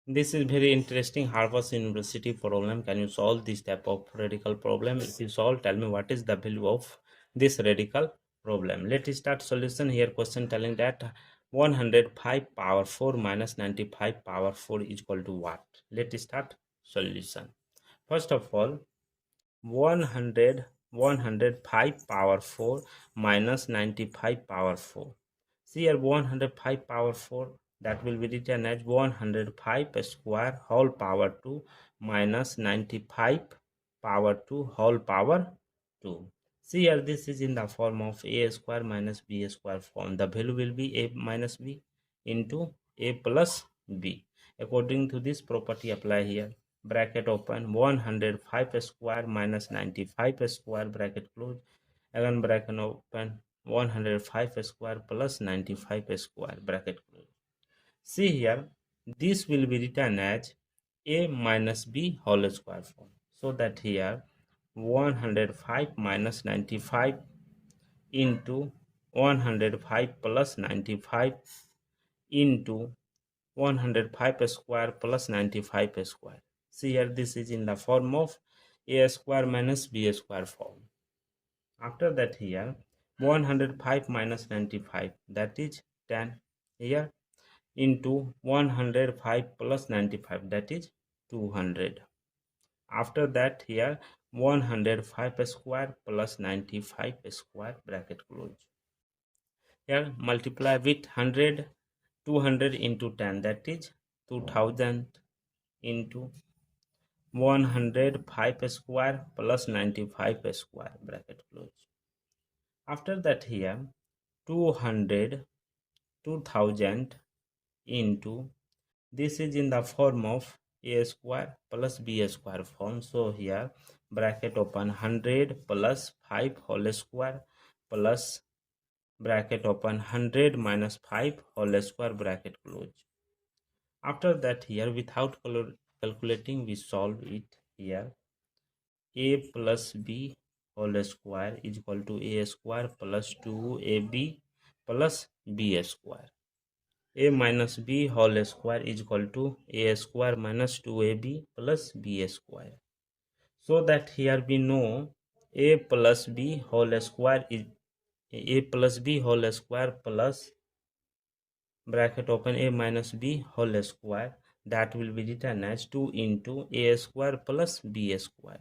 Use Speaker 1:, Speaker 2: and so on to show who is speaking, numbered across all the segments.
Speaker 1: This is very interesting Harvard University problem. Can you solve this type of radical problem? If you solve, tell me what is the value of this radical problem. Let's start solution. Here question telling that 105 power 4 minus 95 power 4 is equal to what? Let's start solution. First of all, 105 power 4 minus 95 power 4. See here 105 power 4, that will be written as 105 square whole power 2 minus 95 power 2 whole power 2. See here this is in the form of a square minus b square form. The value will be a minus b into a plus b. According to this property apply here. Bracket open, 105 square minus 95 square, bracket close. Again bracket open, 105 square plus 95 square, bracket close. See here, this will be written as a minus b whole square form. So that here 105 minus 95 into 105 plus 95 into 105 square plus 95 square. See here, this is in the form of a square minus b square form. After that here 105 minus 95, that is 10 here, into 105 plus 95, that is 200. After that here 105 square plus 95 square, bracket close. Here multiply with 100, 200 into 10, that is 2000 into 105 square plus 95 square, bracket close. After that here 200, 2000 into, this is in the form of a square plus b square form. So here bracket open, 100 plus 5 whole square plus bracket open, 100 minus 5 whole square, bracket close. After that here without calculating we solve it. Here a plus b whole square is equal to a square plus 2ab plus b square. A minus b whole square is equal to a square minus 2ab plus b square. So that here we know a plus b whole square is a plus b whole square plus bracket open a minus b whole square, that will be written as 2 into a square plus b square.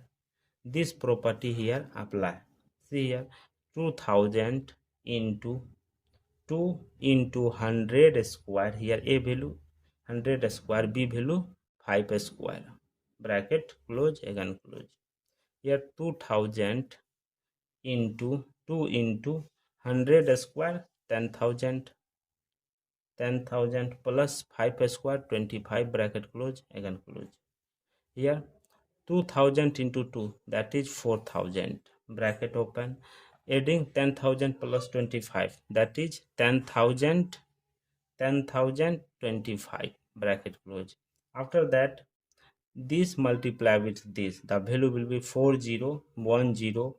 Speaker 1: This property here apply. See here 2000 into 2 into 100 square, here a value 100 square, b value 5 square, bracket close, again close. Here 2000 into 2 into 100 square, 10,000, 10,000 plus 5 square, 25, bracket close, again close. Here 2000 into 2, that is 4000, bracket open. Adding 10,000 plus 25, that is 10,000, 10,025, bracket close. After that this multiply with this, the value will be 4 times 0.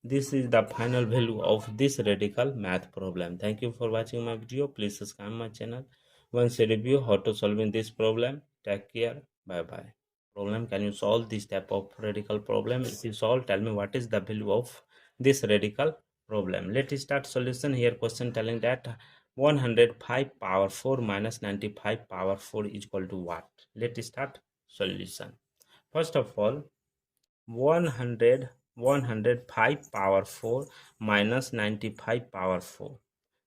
Speaker 1: This is the final value of this radical math problem. Thank you for watching my video. Please subscribe my channel. Once a review how to solving this problem. Take care. Bye bye. Problem, can you solve this type of radical problem? If you solve, tell me what is the value of this radical problem. Let's start solution. Here question telling that 105 power 4 minus 95 power 4 is equal to what? Let's start solution. First of all 105 power 4 minus 95 power 4.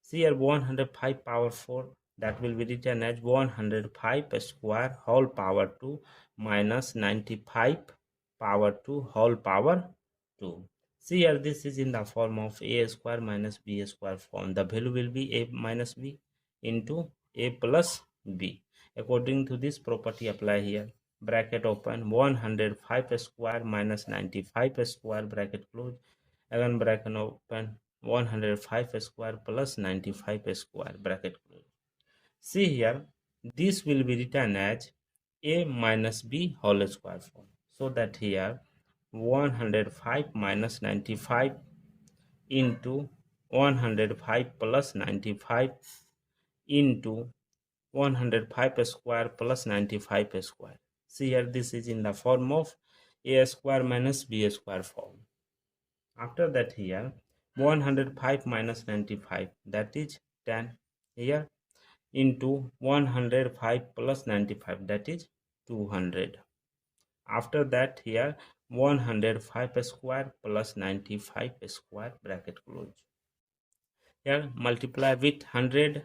Speaker 1: See here 105 power 4, that will be written as 105 square whole power 2 minus 95 power 2 whole power 2. See here this is in the form of a square minus b square form. The value will be a minus b into a plus b. According to this property apply here. Bracket open, 105 square minus 95 square, bracket close. Again bracket open, 105 square plus 95 square, bracket close. See here this will be written as a minus b whole square form. So that here 105 minus 95 into 105 plus 95 into 105 square plus 95 square. See here, this is in the form of a square minus b square form. After that, here 105 minus 95, that is 10 here, into 105 plus 95, that is 200. After that, here 105 square plus 95 square, bracket close. Here multiply with 100,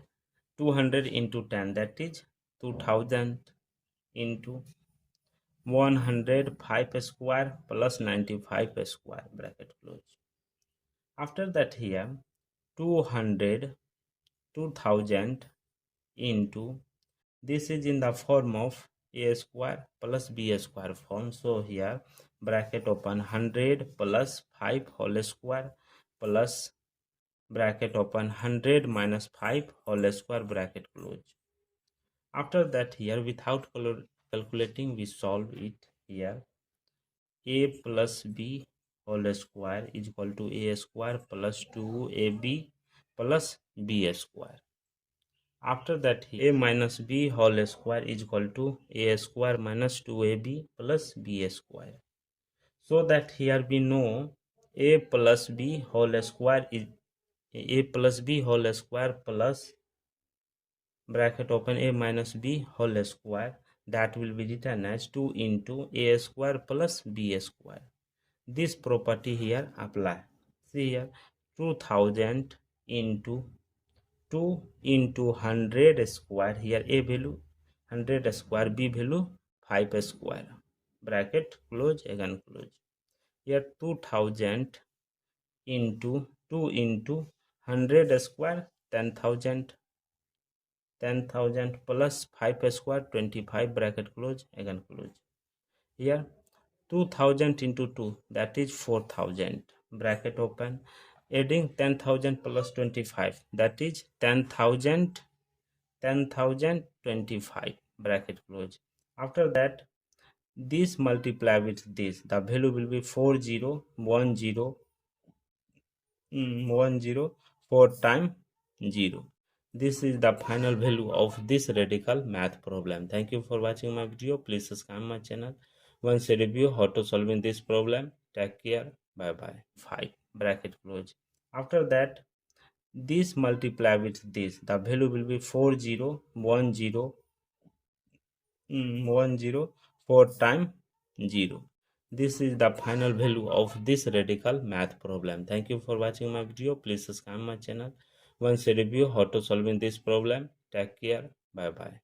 Speaker 1: 200 into 10, that is 2000 into 105 square plus 95 square, bracket close. After that, here 200, 2000 into, this is in the form of a square plus b square form. So here bracket open, 100 plus 5 whole square plus bracket open, 100 minus 5 whole square, bracket close. After that, here without calculating we solve it. Here a plus b whole square is equal to a square plus 2ab plus b square. After that, a minus b whole square is equal to a square minus 2ab plus b square. So that here we know a plus b whole square is a plus b whole square plus bracket open a minus b whole square, that will be written as 2 into a square plus b square. This property here apply. See here, 2000 into 2 into 100 square, here a value 100 square, b value 5 square, bracket close, again close. Here 2000 into 2 into 100 square, 10,000, 10,000 plus 5 square, 25, bracket close, again close. Here 2000 into 2, that is 4000, bracket open, adding 10,000 plus 25, that is 10,000, 10,025, bracket close. After that, this multiply with this, the value will be 4010, 4 times 0. This is the final value of this radical math problem. Thank you for watching my video. Please subscribe my channel. Once a review how to solving this problem. Take care. Bye bye. 5, bracket close. After that, this multiply with this, the value will be 4010, 4 times 0. This is the final value of this radical math problem. Thank you for watching my video. Please subscribe my channel. Once a review how to solving this problem. Take care. Bye bye.